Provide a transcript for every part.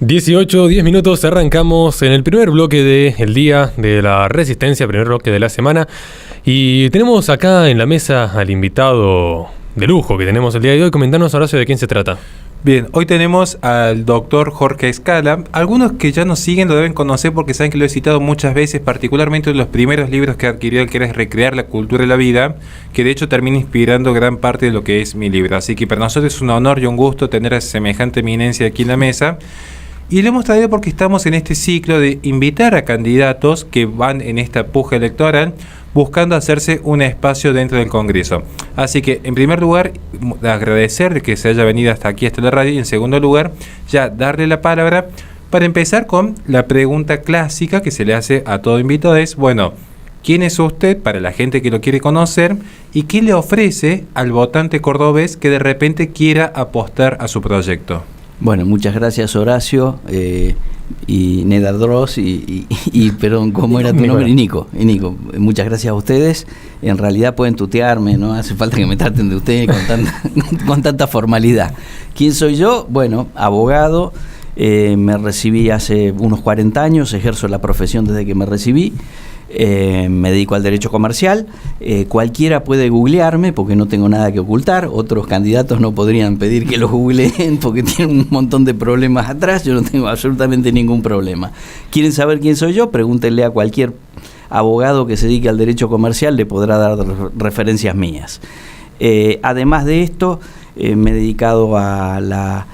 10 minutos, arrancamos en el primer bloque del día de la Resistencia, primer bloque de la semana, y tenemos acá en la mesa al invitado de lujo que tenemos el día de hoy. Comentanos, Horacio, de quién se trata. Bien, hoy tenemos al doctor Jorge Escala. Algunos que ya nos siguen lo deben conocer porque saben que lo he citado muchas veces, particularmente en los primeros libros que adquirió, que era Recrear la cultura de la vida, que de hecho termina inspirando gran parte de lo que es mi libro. Así que para nosotros es un honor y un gusto tener a semejante eminencia aquí en la mesa. Y lo hemos traído porque estamos en este ciclo de invitar a candidatos que van en esta puja electoral buscando hacerse un espacio dentro del Congreso. Así que, en primer lugar, agradecer que se haya venido hasta aquí, hasta la radio, y en segundo lugar, ya darle la palabra para empezar con la pregunta clásica que se le hace a todo invitado, es, bueno, ¿quién es usted para la gente que lo quiere conocer y qué le ofrece al votante cordobés que de repente quiera apostar a su proyecto? Bueno, muchas gracias, Horacio, y Nedardros, perdón, ¿cómo era tu nombre? Y Nico, muchas gracias a ustedes. En realidad pueden tutearme, no hace falta que me traten de usted con tanta formalidad. ¿Quién soy yo? Bueno, abogado, me recibí hace unos 40 años, ejerzo la profesión desde que me recibí. Me dedico al derecho comercial. Cualquiera puede googlearme porque no tengo nada que ocultar. Otros candidatos no podrían pedir que los googleen porque tienen un montón de problemas atrás. Yo no tengo absolutamente ningún problema. ¿Quieren saber quién soy yo? Pregúntenle a cualquier abogado que se dedique al derecho comercial, le podrá dar referencias mías. Además de esto, me he dedicado a la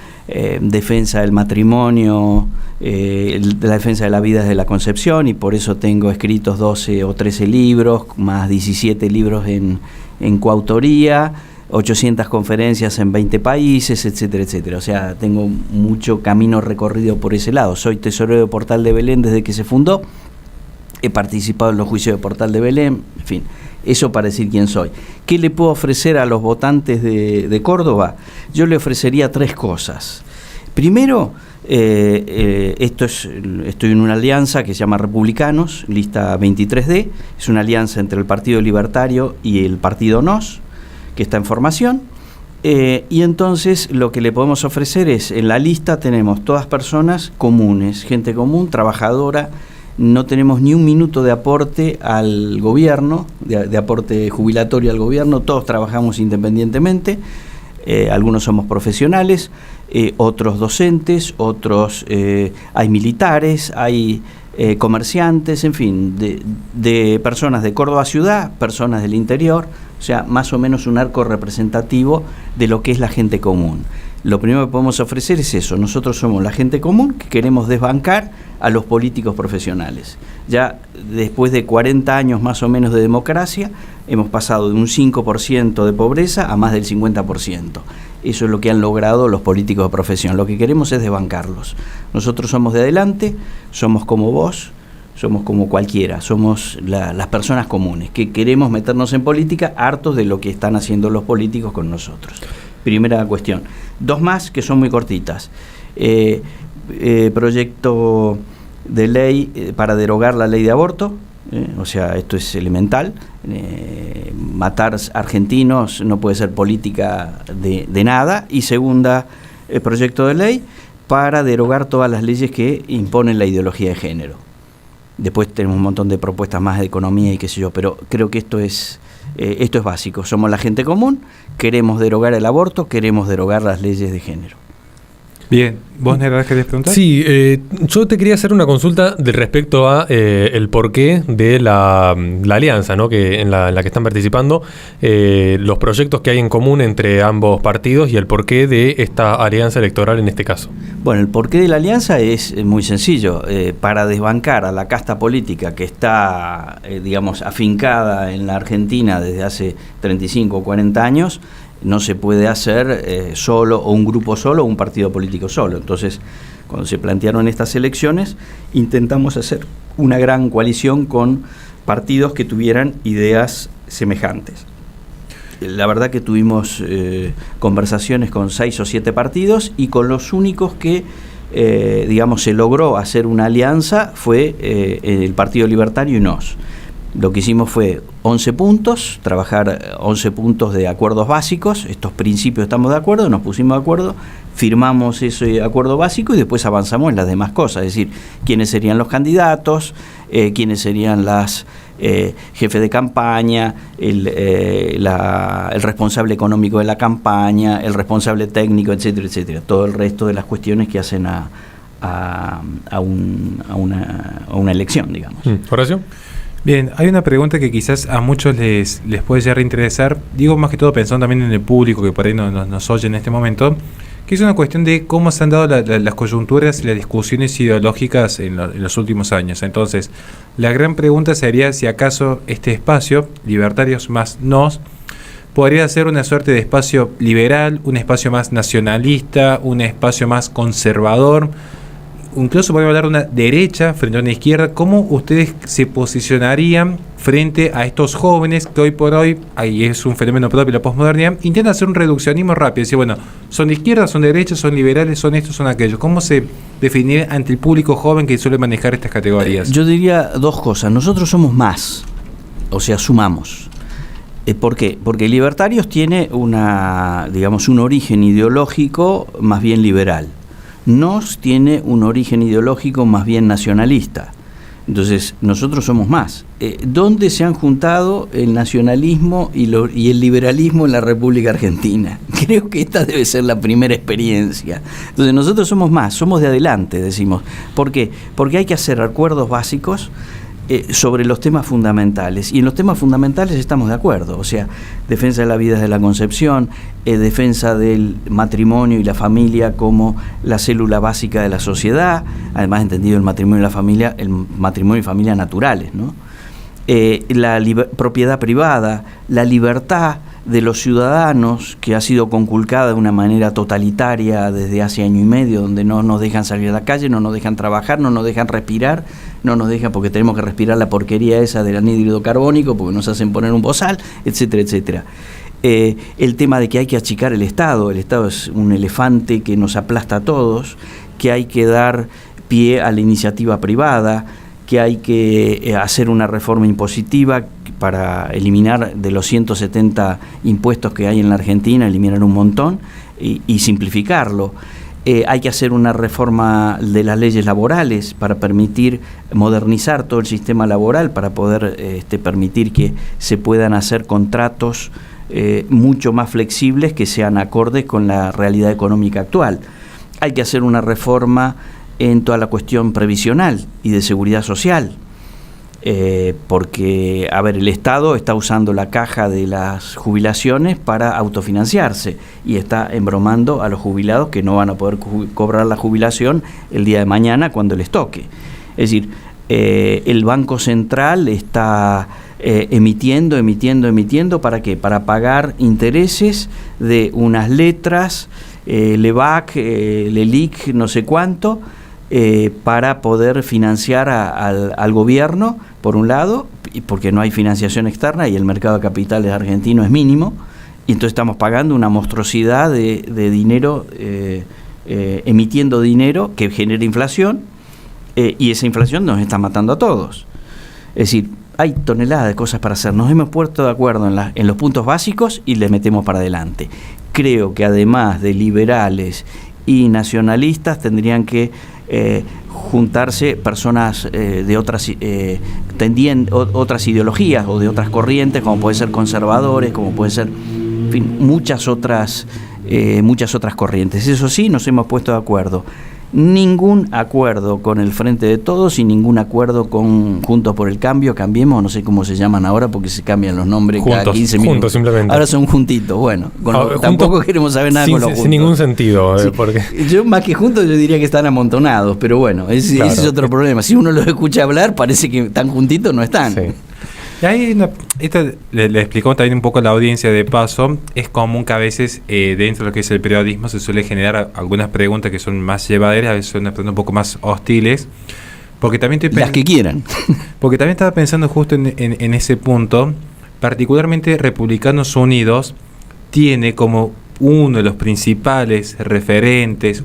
defensa del matrimonio, la defensa de la vida desde la concepción, y por eso tengo escritos 12 o 13 libros, más 17 libros en coautoría, 800 conferencias en 20 países, etcétera, etcétera. O sea, tengo mucho camino recorrido por ese lado. Soy tesorero de Portal de Belén desde que se fundó, he participado en los juicios de Portal de Belén, en fin. Eso para decir quién soy. ¿Qué le puedo ofrecer a los votantes de Córdoba? Yo le ofrecería 3 cosas. Primero, estoy en una alianza que se llama Republicanos, lista 23D. Es una alianza entre el Partido Libertario y el Partido NOS, que está en formación. Y entonces lo que le podemos ofrecer es, en la lista tenemos todas personas comunes, gente común, trabajadora. No tenemos ni un minuto de aporte al gobierno, de aporte jubilatorio al gobierno. Todos trabajamos independientemente, algunos somos profesionales, otros docentes, otros hay militares, hay comerciantes, en fin, de personas de Córdoba ciudad, personas del interior, o sea, más o menos un arco representativo de lo que es la gente común. Lo primero que podemos ofrecer es eso. Nosotros somos la gente común que queremos desbancar a los políticos profesionales. Ya después de 40 años más o menos de democracia, hemos pasado de un 5% de pobreza a más del 50%. Eso es lo que han logrado los políticos de profesión. Lo que queremos es desbancarlos. Nosotros somos de adelante, somos como vos, somos como cualquiera, somos las personas comunes que queremos meternos en política, hartos de lo que están haciendo los políticos con nosotros. Primera cuestión. 2 más que son muy cortitas. Proyecto de ley para derogar la ley de aborto, o sea, esto es elemental. Matar argentinos no puede ser política de nada. Y segunda, proyecto de ley para derogar todas las leyes que imponen la ideología de género. Después tenemos un montón de propuestas más de economía y qué sé yo, pero creo que esto es básico. Somos la gente común, queremos derogar el aborto, queremos derogar las leyes de género. Bien, ¿vos, Nedardros, querías preguntar? Sí, yo te quería hacer una consulta respecto a el porqué de la alianza, ¿no? Que en la que están participando, los proyectos que hay en común entre ambos partidos y el porqué de esta alianza electoral en este caso. Bueno, el porqué de la alianza es muy sencillo. Para desbancar a la casta política que está, digamos, afincada en la Argentina desde hace 35 o 40 años, no se puede hacer solo, o un grupo solo, o un partido político solo. Entonces, cuando se plantearon estas elecciones, intentamos hacer una gran coalición con partidos que tuvieran ideas semejantes. La verdad que tuvimos conversaciones con 6 o 7 partidos, y con los únicos que, digamos, se logró hacer una alianza fue el Partido Libertario y NOS. Lo que hicimos fue 11 puntos, trabajar 11 puntos de acuerdos básicos. Estos principios estamos de acuerdo, nos pusimos de acuerdo, firmamos ese acuerdo básico y después avanzamos en las demás cosas, es decir, quiénes serían los candidatos, quiénes serían las jefes de campaña, el responsable económico de la campaña, el responsable técnico, etcétera, etcétera, todo el resto de las cuestiones que hacen a una elección, digamos. Horacio. Bien, hay una pregunta que quizás a muchos les puede llegar a interesar, digo más que todo pensando también en el público que por ahí nos oye en este momento, que es una cuestión de cómo se han dado las coyunturas y las discusiones ideológicas en los últimos años. Entonces, la gran pregunta sería si acaso este espacio, Libertarios más Nos, podría ser una suerte de espacio liberal, un espacio más nacionalista, un espacio más conservador, incluso podemos hablar de una derecha frente a una izquierda. ¿Cómo ustedes se posicionarían frente a estos jóvenes que hoy por hoy, ahí es un fenómeno propio de la posmodernidad, intentan hacer un reduccionismo rápido, decir, bueno, son de izquierda, son de derecha, son liberales, son estos, son aquellos? ¿Cómo se definiría ante el público joven que suele manejar estas categorías? Yo diría dos cosas. Nosotros somos más, o sea, sumamos. ¿Por qué? Porque Libertarios tiene un origen ideológico más bien liberal. Nos tiene un origen ideológico más bien nacionalista. Entonces, nosotros somos más. ¿Dónde se han juntado el nacionalismo y el liberalismo en la República Argentina? Creo que esta debe ser la primera experiencia. Entonces, nosotros somos más, somos de adelante, decimos. ¿Por qué? Porque hay que hacer acuerdos básicos sobre los temas fundamentales, y en los temas fundamentales estamos de acuerdo, o sea, defensa de la vida desde la concepción, defensa del matrimonio y la familia como la célula básica de la sociedad, además entendido el matrimonio y familia naturales, ¿no? La propiedad privada, la libertad de los ciudadanos, que ha sido conculcada de una manera totalitaria desde hace año y medio, donde no nos dejan salir a la calle, no nos dejan trabajar, no nos dejan respirar, no nos dejan porque tenemos que respirar la porquería esa del anhídrido carbónico, porque nos hacen poner un bozal, etcétera, etcétera. El tema de que hay que achicar el Estado es un elefante que nos aplasta a todos, que hay que dar pie a la iniciativa privada, que hay que hacer una reforma impositiva para eliminar de los 170 impuestos que hay en la Argentina, eliminar un montón y simplificarlo. Hay que hacer una reforma de las leyes laborales para permitir modernizar todo el sistema laboral, para poder permitir que se puedan hacer contratos mucho más flexibles que sean acordes con la realidad económica actual. Hay que hacer una reforma en toda la cuestión previsional y de seguridad social, porque, el Estado está usando la caja de las jubilaciones para autofinanciarse y está embromando a los jubilados que no van a poder cobrar la jubilación el día de mañana cuando les toque. Es decir, el Banco Central está emitiendo, ¿para qué? Para pagar intereses de unas letras, LEVAC, LELIC, no sé cuánto, para poder financiar al gobierno, por un lado, porque no hay financiación externa y el mercado de capitales argentino es mínimo, y entonces estamos pagando una monstruosidad de dinero, emitiendo dinero que genera inflación, y esa inflación nos está matando a todos. Es decir, hay toneladas de cosas para hacer. Nos hemos puesto de acuerdo en los puntos básicos y le metemos para adelante. Creo que además de liberales y nacionalistas tendrían que juntarse personas de otras ideologías o de otras corrientes, como puede ser conservadores, como puede ser, en fin, muchas otras corrientes. Eso sí, nos hemos puesto de acuerdo. Ningún acuerdo con el Frente de Todos y ningún acuerdo con Juntos por el Cambio, Cambiemos, no sé cómo se llaman ahora porque se cambian los nombres juntos, cada 15 minutos. Juntos, simplemente. Ahora son juntitos, bueno, tampoco juntos, queremos saber nada con los juntos. Sin ningún sentido. Sí. Porque... Yo más que juntos yo diría que están amontonados, pero bueno, ese es otro problema. Si uno los escucha hablar parece que están juntitos, no están. Sí. Y hay esto le explicó también un poco a la audiencia de paso. Es común que a veces dentro de lo que es el periodismo se suele generar algunas preguntas que son más llevaderas, a veces son unas preguntas un poco más hostiles, porque también las que quieran. Porque también estaba pensando justo en ese punto. Particularmente Republicanos Unidos tiene como uno de los principales referentes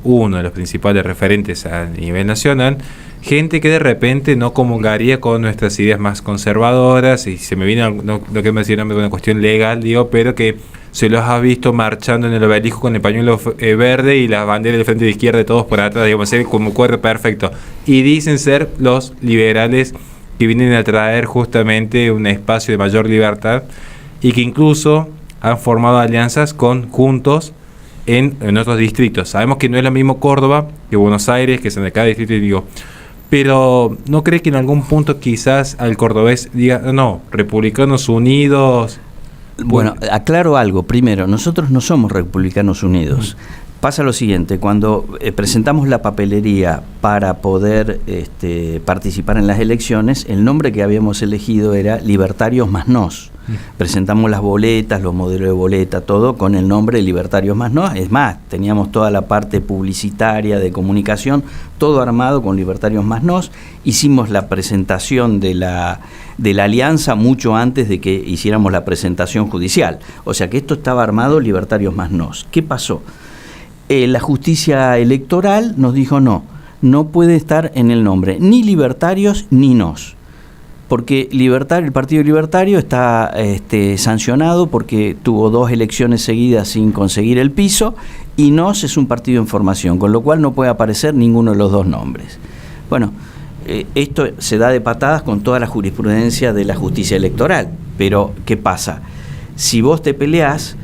a nivel nacional, gente que de repente no comulgaría con nuestras ideas más conservadoras, y se me viene, no que me decir una cuestión legal, pero que se los ha visto marchando en el obelisco con el pañuelo verde y la bandera del frente de izquierda, todos por atrás, digamos, como cuadro perfecto. Y dicen ser los liberales que vienen a traer justamente un espacio de mayor libertad y que incluso han formado alianzas con Juntos en otros distritos. Sabemos que no es lo mismo Córdoba que Buenos Aires, que es en cada distrito, digo, pero ¿no cree que en algún punto quizás al cordobés diga, no, Republicanos Unidos? Bueno, aclaro algo. Primero, nosotros no somos Republicanos Unidos. Pasa lo siguiente, cuando presentamos la papelería para poder participar en las elecciones, el nombre que habíamos elegido era Libertarios más Nos. Presentamos las boletas, los modelos de boleta, todo con el nombre Libertarios más Nos. Es más, teníamos toda la parte publicitaria de comunicación, todo armado con Libertarios más Nos. Hicimos la presentación de la alianza mucho antes de que hiciéramos la presentación judicial. O sea que esto estaba armado Libertarios más Nos. ¿Qué pasó? La justicia electoral nos dijo no puede estar en el nombre ni Libertarios ni Nos, porque el Partido Libertario está sancionado porque tuvo 2 elecciones seguidas sin conseguir el piso, y Nos es un partido en formación, con lo cual no puede aparecer ninguno de los 2 nombres. Bueno, esto se da de patadas con toda la jurisprudencia de la justicia electoral, pero ¿qué pasa? Si vos te peleás,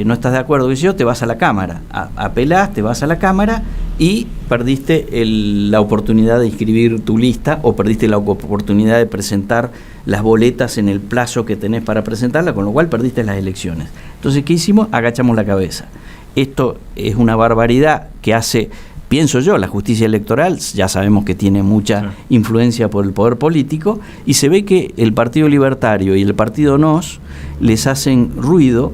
no estás de acuerdo, te vas a la Cámara, apelás, te vas a la Cámara y perdiste la oportunidad de inscribir tu lista, o perdiste la oportunidad de presentar las boletas en el plazo que tenés para presentarla, con lo cual perdiste las elecciones. Entonces, ¿qué hicimos? Agachamos la cabeza. Esto es una barbaridad que hace, pienso yo, la justicia electoral. Ya sabemos que tiene mucha influencia por el poder político, y se ve que el Partido Libertario y el Partido Nos les hacen ruido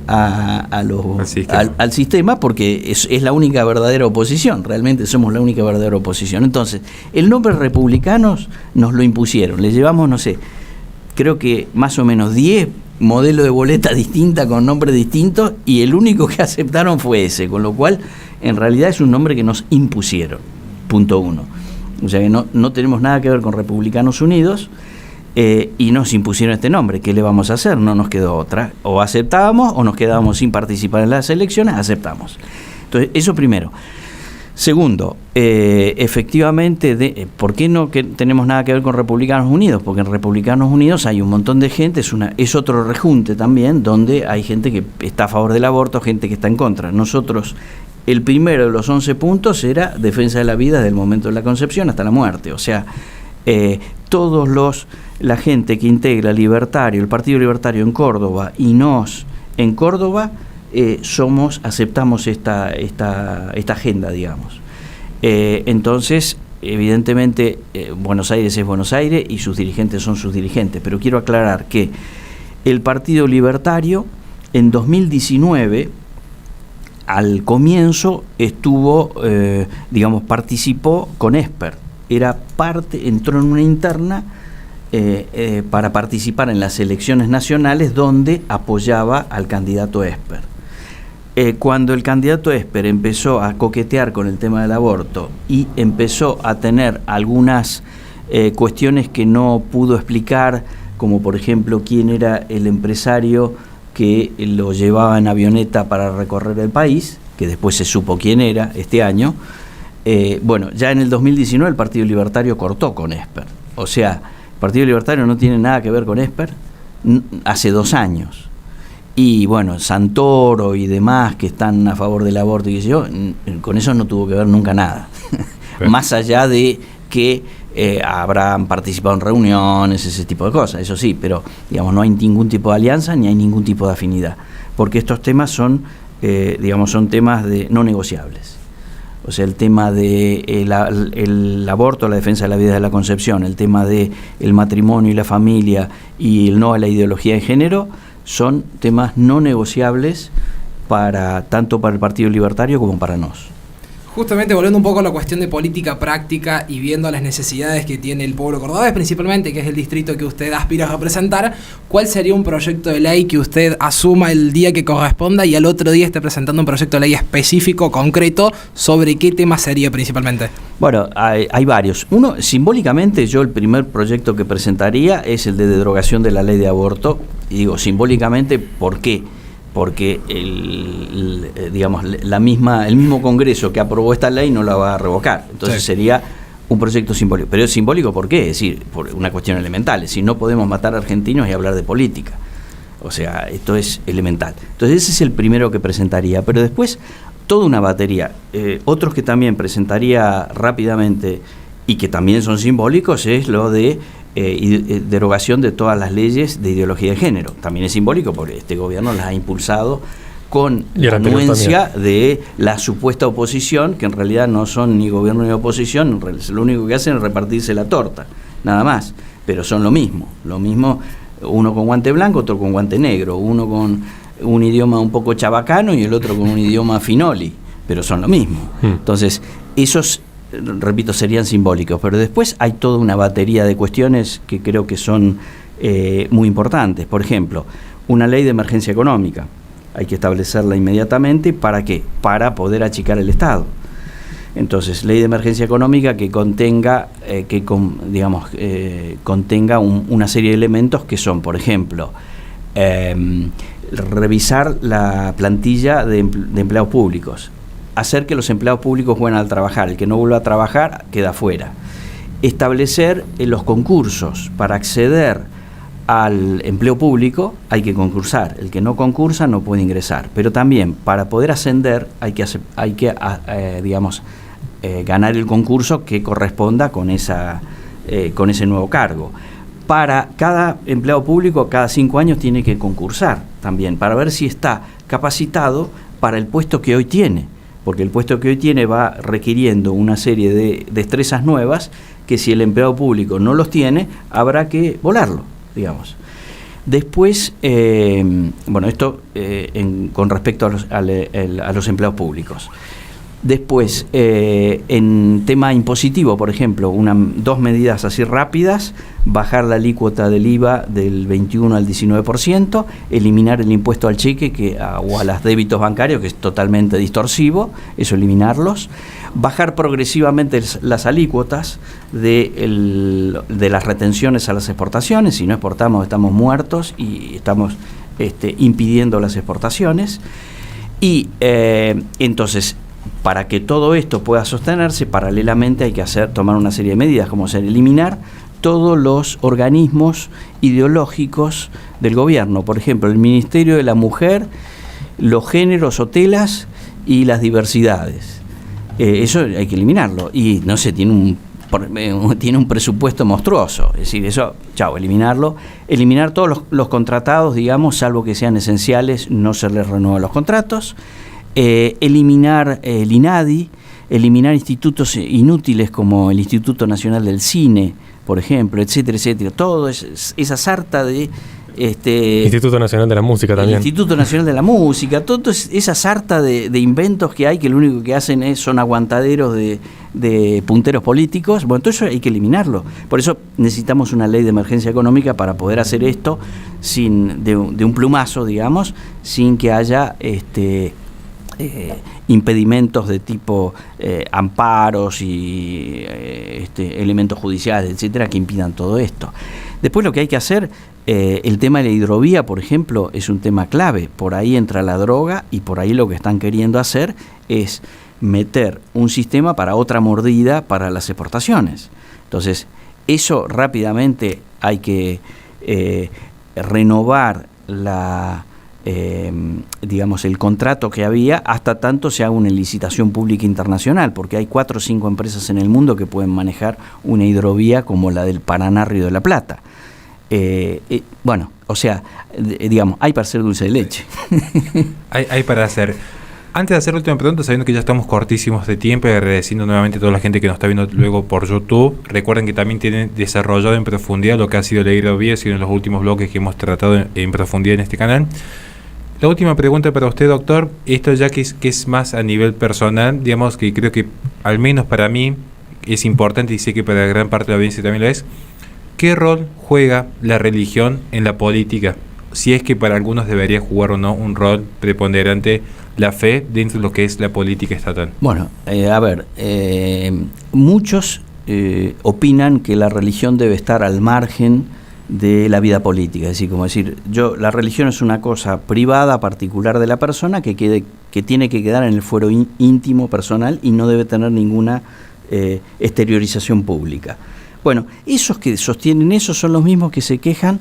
al sistema, porque es la única verdadera oposición. Realmente somos la única verdadera oposición. Entonces, el nombre Republicanos nos lo impusieron. Le llevamos, no sé, creo que más o menos 10 modelos de boleta distinta con nombres distintos, y el único que aceptaron fue ese, con lo cual en realidad es un nombre que nos impusieron, punto 1. O sea que no tenemos nada que ver con Republicanos Unidos, y nos impusieron este nombre. ¿Qué le vamos a hacer? No nos quedó otra. O aceptábamos o nos quedábamos sin participar en las elecciones. Aceptamos. Entonces, eso primero. Segundo, efectivamente, ¿por qué no tenemos nada que ver con Republicanos Unidos? Porque en Republicanos Unidos hay un montón de gente, es otro rejunte también, donde hay gente que está a favor del aborto, gente que está en contra. Nosotros, el primero de los 11 puntos era defensa de la vida desde el momento de la concepción hasta la muerte. O sea, la gente que integra el Partido Libertario en Córdoba y Nos en Córdoba, aceptamos esta agenda, digamos. Entonces, evidentemente, Buenos Aires es Buenos Aires y sus dirigentes son sus dirigentes, pero quiero aclarar que el Partido Libertario en 2019, al comienzo, participó con Esper, entró en una interna para participar en las elecciones nacionales, donde apoyaba al candidato Esper. Cuando el candidato Esper empezó a coquetear con el tema del aborto y empezó a tener algunas cuestiones que no pudo explicar, como por ejemplo quién era el empresario que lo llevaba en avioneta para recorrer el país, que después se supo quién era este año, ya en el 2019 el Partido Libertario cortó con Esper. O sea, el Partido Libertario no tiene nada que ver con Esper hace 2 años. Y bueno, Santoro y demás que están a favor del aborto, y con eso no tuvo que ver nunca nada. Más allá de que habrán participado en reuniones, ese tipo de cosas, eso sí, pero digamos no hay ningún tipo de alianza ni hay ningún tipo de afinidad, porque estos temas son temas no negociables. O sea, el tema de el aborto, la defensa de la vida de la concepción, el tema de el matrimonio y la familia y el no a la ideología de género, son temas no negociables tanto para el Partido Libertario como para Nos. Justamente volviendo un poco a la cuestión de política práctica y viendo las necesidades que tiene el pueblo cordobés, principalmente, que es el distrito que usted aspira a representar, ¿cuál sería un proyecto de ley que usted asuma el día que corresponda y al otro día esté presentando un proyecto de ley específico, concreto, sobre qué tema sería principalmente? Bueno, hay varios. Uno, simbólicamente, yo el primer proyecto que presentaría es el de derogación de la ley de aborto. Y digo simbólicamente, ¿por qué? porque digamos, el mismo Congreso que aprobó esta ley no la va a revocar. Entonces sería un proyecto simbólico. Pero es simbólico, ¿por qué? Es decir, por una cuestión elemental. Es decir, no podemos matar a argentinos y hablar de política. O sea, esto es elemental. Entonces ese es el primero que presentaría. Pero después, toda una batería. Otros que también presentaría rápidamente y que también son simbólicos es lo de derogación de todas las leyes de ideología de género. También es simbólico porque este gobierno las ha impulsado con la anuencia de la supuesta oposición, que en realidad no son ni gobierno ni oposición, lo único que hacen es repartirse la torta, nada más, pero son lo mismo, uno con guante blanco, otro con guante negro, uno con un idioma un poco chabacano y el otro con un idioma finoli, pero son lo mismo. Entonces, esos, repito, serían simbólicos, pero después hay toda una batería de cuestiones que creo que son muy importantes. Por ejemplo, una ley de emergencia económica. Hay que establecerla inmediatamente. ¿Para qué? Para poder achicar el Estado. Entonces, ley de emergencia económica que contenga, contenga una serie de elementos que son, por ejemplo, revisar la plantilla de empleados públicos, hacer que los empleados públicos vuelvan a trabajar, el que no vuelva a trabajar queda fuera, establecer los concursos para acceder al empleo público hay que concursar, el que no concursa no puede ingresar, pero también para poder ascender hay que ganar el concurso que corresponda con ese nuevo cargo. Para cada empleado público, cada 5 años tiene que concursar también, para ver si está capacitado para el puesto que hoy tiene, porque el puesto que hoy tiene va requiriendo una serie de destrezas nuevas que si el empleado público no los tiene, habrá que volarlo, digamos. Después, esto con respecto a los empleados públicos. Después, en tema impositivo, por ejemplo, 2 medidas así rápidas: bajar la alícuota del IVA del 21 al 19%, eliminar el impuesto al cheque o a los débitos bancarios, que es totalmente distorsivo, eso eliminarlos, bajar progresivamente las alícuotas de las retenciones a las exportaciones. Si no exportamos estamos muertos y estamos impidiendo las exportaciones. Y entonces, para que todo esto pueda sostenerse, paralelamente hay que tomar una serie de medidas, como eliminar todos los organismos ideológicos del gobierno. Por ejemplo, el Ministerio de la Mujer, los géneros o telas y las diversidades. Eso hay que eliminarlo. Y no sé, tiene un presupuesto monstruoso. Es decir, eso, eliminarlo. Eliminar todos los contratados, digamos, salvo que sean esenciales, no se les renuevan los contratos. Eliminar el INADI, eliminar institutos inútiles como el Instituto Nacional del Cine, por ejemplo, etcétera, etcétera. Todo esa sarta de... Instituto Nacional de la Música también. El Instituto Nacional de la Música, todo esa sarta de inventos que hay, que lo único que hacen son aguantaderos de punteros políticos. Bueno, todo eso hay que eliminarlo. Por eso necesitamos una ley de emergencia económica para poder hacer esto de un plumazo, digamos, sin que haya impedimentos de tipo amparos y elementos judiciales, etcétera, que impidan todo esto. Después lo que hay que hacer, el tema de la hidrovía, por ejemplo, es un tema clave. Por ahí entra la droga y por ahí lo que están queriendo hacer es meter un sistema para otra mordida para las exportaciones. Entonces, eso rápidamente hay que renovar el contrato que había hasta tanto se haga una licitación pública internacional, porque hay 4 o 5 empresas en el mundo que pueden manejar una hidrovía como la del Paraná Río de la Plata. Hay para hacer dulce de leche. Hay para hacer. Antes de hacer la última pregunta, sabiendo que ya estamos cortísimos de tiempo y agradeciendo nuevamente a toda la gente que nos está viendo luego por YouTube, recuerden que también tienen desarrollado en profundidad lo que ha sido la hidrovía, ha sido en los últimos bloques que hemos tratado en profundidad en este canal. La última pregunta para usted, doctor, esto ya que es más a nivel personal, digamos que creo que al menos para mí es importante y sé que para gran parte de la audiencia también lo es. ¿Qué rol juega la religión en la política? Si es que para algunos debería jugar o no un rol preponderante la fe dentro de lo que es la política estatal. Bueno, muchos opinan que la religión debe estar al margen de la vida política. Es decir, como decir, la religión es una cosa privada, particular de la persona que tiene que quedar en el fuero íntimo, personal, y no debe tener ninguna exteriorización pública. Bueno, esos que sostienen eso son los mismos que se quejan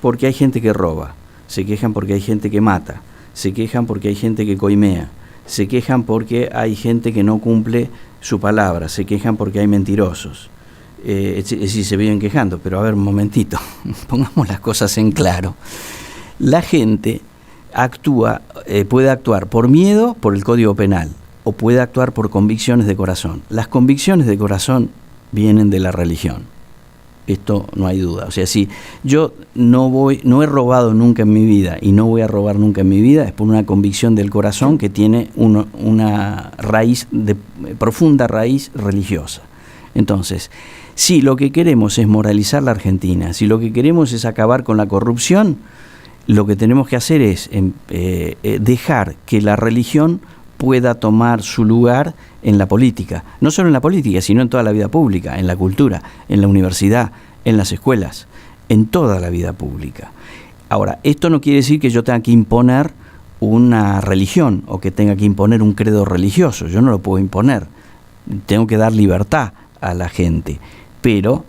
porque hay gente que roba, se quejan porque hay gente que mata, se quejan porque hay gente que coimea, se quejan porque hay gente que no cumple su palabra, se quejan porque hay mentirosos. Es decir, se viven quejando, pero a ver, un momentito, pongamos las cosas en claro. La gente puede actuar por miedo, por el Código Penal, o puede actuar por convicciones de corazón. Las convicciones de corazón vienen de la religión. Esto no hay duda. O sea, si yo no he robado nunca en mi vida y no voy a robar nunca en mi vida, es por una convicción del corazón que tiene una profunda raíz religiosa. Entonces, si lo que queremos es moralizar la Argentina, si lo que queremos es acabar con la corrupción, lo que tenemos que hacer es dejar que la religión pueda tomar su lugar en la política, no solo en la política, sino en toda la vida pública, en la cultura, en la universidad, en las escuelas, en toda la vida pública. Ahora, esto no quiere decir que yo tenga que imponer una religión o que tenga que imponer un credo religioso. Yo no lo puedo imponer. Tengo que dar libertad a la gente, pero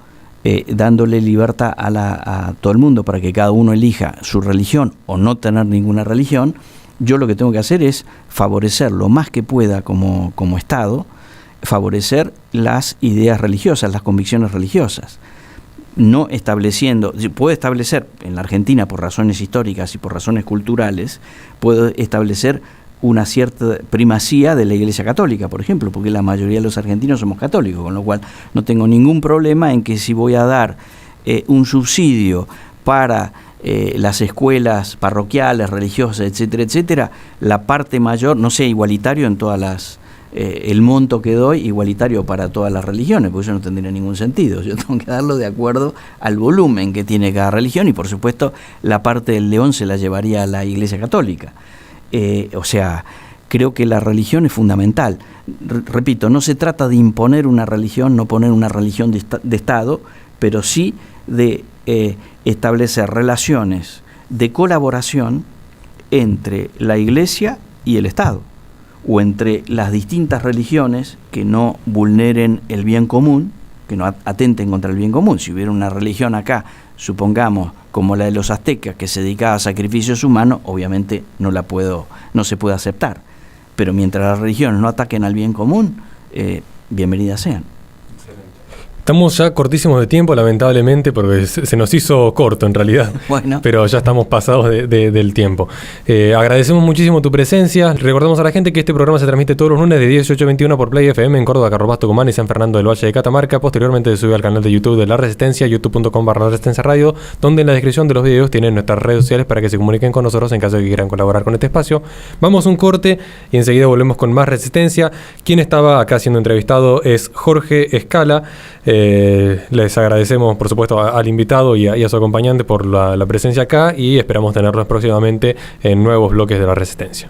dándole libertad a todo el mundo para que cada uno elija su religión o no tener ninguna religión, yo lo que tengo que hacer es favorecer lo más que pueda como Estado, favorecer las ideas religiosas, las convicciones religiosas, no estableciendo, puedo establecer en la Argentina por razones históricas y por razones culturales, puedo establecer una cierta primacía de la Iglesia Católica, por ejemplo, porque la mayoría de los argentinos somos católicos, con lo cual no tengo ningún problema en que si voy a dar un subsidio para las escuelas parroquiales, religiosas, etcétera, etcétera, la parte mayor, no sea igualitario en todas las, el monto que doy, igualitario para todas las religiones, porque eso no tendría ningún sentido. Yo tengo que darlo de acuerdo al volumen que tiene cada religión y, por supuesto, la parte del león se la llevaría a la Iglesia Católica. O sea, creo que la religión es fundamental. Repito, no se trata de imponer una religión, no poner una religión de Estado, pero sí de establecer relaciones de colaboración entre la Iglesia y el Estado, o entre las distintas religiones que no vulneren el bien común, que no atenten contra el bien común. Si hubiera una religión acá, supongamos, como la de los aztecas, que se dedicaba a sacrificios humanos, obviamente no se puede aceptar. Pero mientras las religiones no ataquen al bien común, bienvenidas sean. Estamos ya cortísimos de tiempo, lamentablemente, porque se nos hizo corto en realidad. Bueno. Pero ya estamos pasados del tiempo. Agradecemos muchísimo tu presencia. Recordamos a la gente que este programa se transmite todos los lunes de 18 a 21 por Play FM en Córdoba, Carros Tucumán y San Fernando del Valle de Catamarca. Posteriormente se sube al canal de YouTube de La Resistencia, youtube.com/La Radio, donde en la descripción de los videos tienen nuestras redes sociales para que se comuniquen con nosotros en caso de que quieran colaborar con este espacio. Vamos a un corte y enseguida volvemos con más Resistencia. Quien estaba acá siendo entrevistado es Jorge Escala. Les agradecemos, por supuesto, al invitado y a su acompañante por la presencia acá y esperamos tenerlos próximamente en nuevos bloques de La Resistencia.